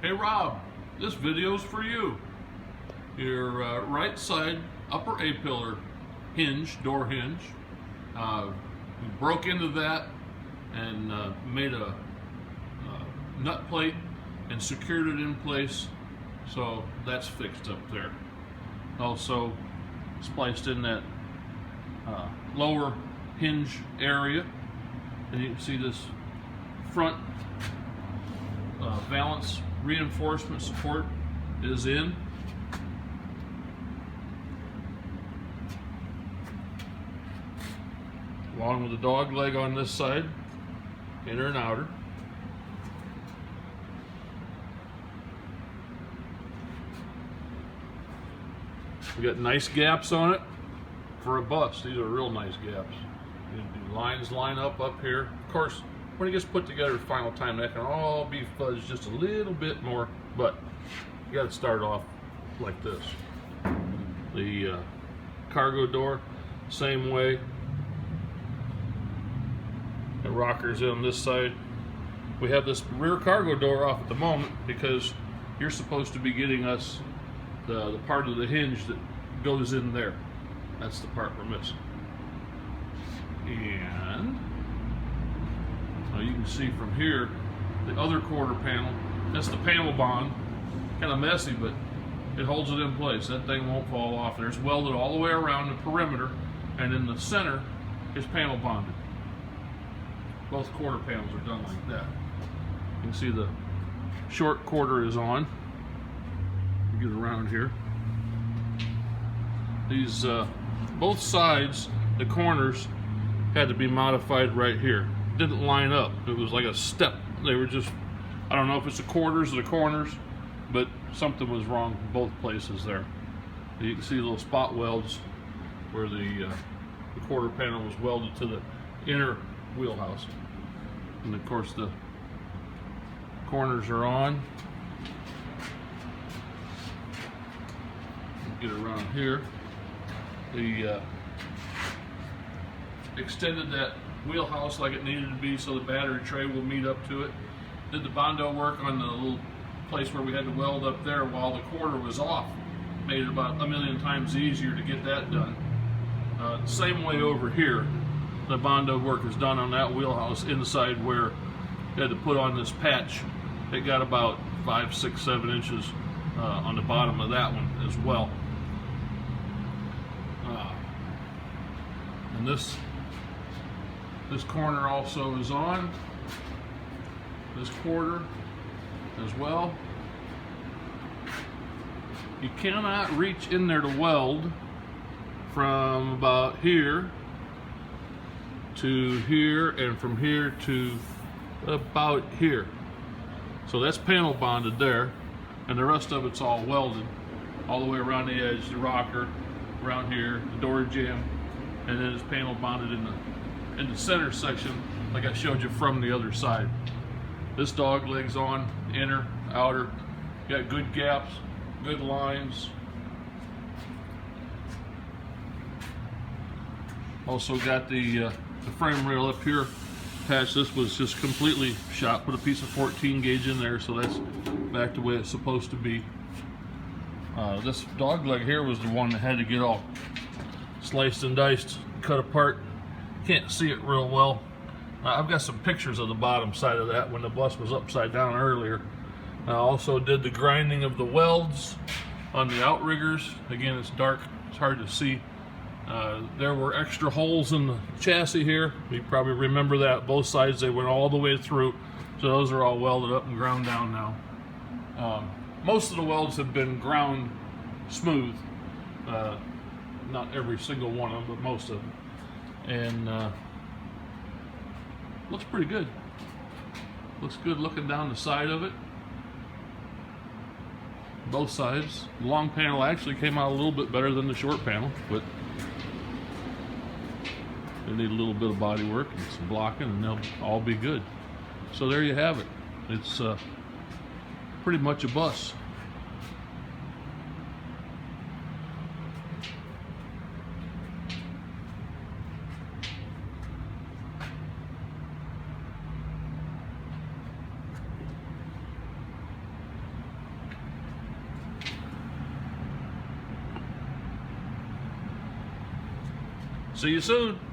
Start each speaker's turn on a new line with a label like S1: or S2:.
S1: Hey Rob, this video's for you. Your right side upper A-pillar hinge, door hinge, we broke into that and made a nut plate and secured it in place, so that's fixed up there. Also spliced in that lower hinge area, and you can see this front valance reinforcement support is in. Along with the dog leg on this side, inner and outer. We got nice gaps on it for a bus. These are real nice gaps. The lines line up here. Of course, when it gets put together final time, that can all be fuzzed just a little bit more, but you got to start off like this. The cargo door, same way. The rockers on this side. We have this rear cargo door off at the moment because you're supposed to be getting us the part of the hinge that goes in there. That's the part we're missing. And you can see from here the other quarter panel. That's the panel bond. Kind of messy, but it holds it in place. That thing won't fall off. There's welded all the way around the perimeter, and in the center is panel bonded. Both quarter panels are done like that. You can see the short quarter is on. Get around here. These both sides, the corners had to be modified right here. Didn't line up. It was like a step. They were just, I don't know if it's the quarters or the corners, but something was wrong in both places there. You can see little spot welds where the quarter panel was welded to the inner wheelhouse. And of course the corners are on. Get around here. The extended that wheelhouse like it needed to be so the battery tray will meet up to it. Did the Bondo work on the little place where we had to weld up there while the quarter was off. Made it about 1,000,000 times easier to get that done. Same way over here. The Bondo work is done on that wheelhouse inside where you had to put on this patch. It got about 5, 6, 7 inches on the bottom of that one as well. And this corner also is on. This quarter as well. You cannot reach in there to weld from about here to here and from here to about here. So that's panel bonded there, and the rest of it's all welded all the way around the edge, the rocker, around here, the door jamb, and then it's panel bonded in the center section like I showed you from the other side. This dog leg's on, inner, outer, got good gaps, good lines. Also got the frame rail up here attached. This was just completely shot. Put a piece of 14 gauge in there, so that's back the way it's supposed to be. This dog leg here was the one that had to get all sliced and diced, cut apart. Can't see it real well. I've got some pictures of the bottom side of that when the bus was upside down earlier. I also did the grinding of the welds on the outriggers. Again, it's dark, it's hard to see. There were extra holes in the chassis here. You probably remember that. Both sides, they went all the way through. So those are all welded up and ground down now. Most of the welds have been ground smooth. Not every single one of them, but most of them. And looks pretty good. Looks good looking down the side of it. Both sides. The long panel actually came out a little bit better than the short panel, but they need a little bit of body work and some blocking, and they'll all be good. So there you have it. It's pretty much a bus. See you soon.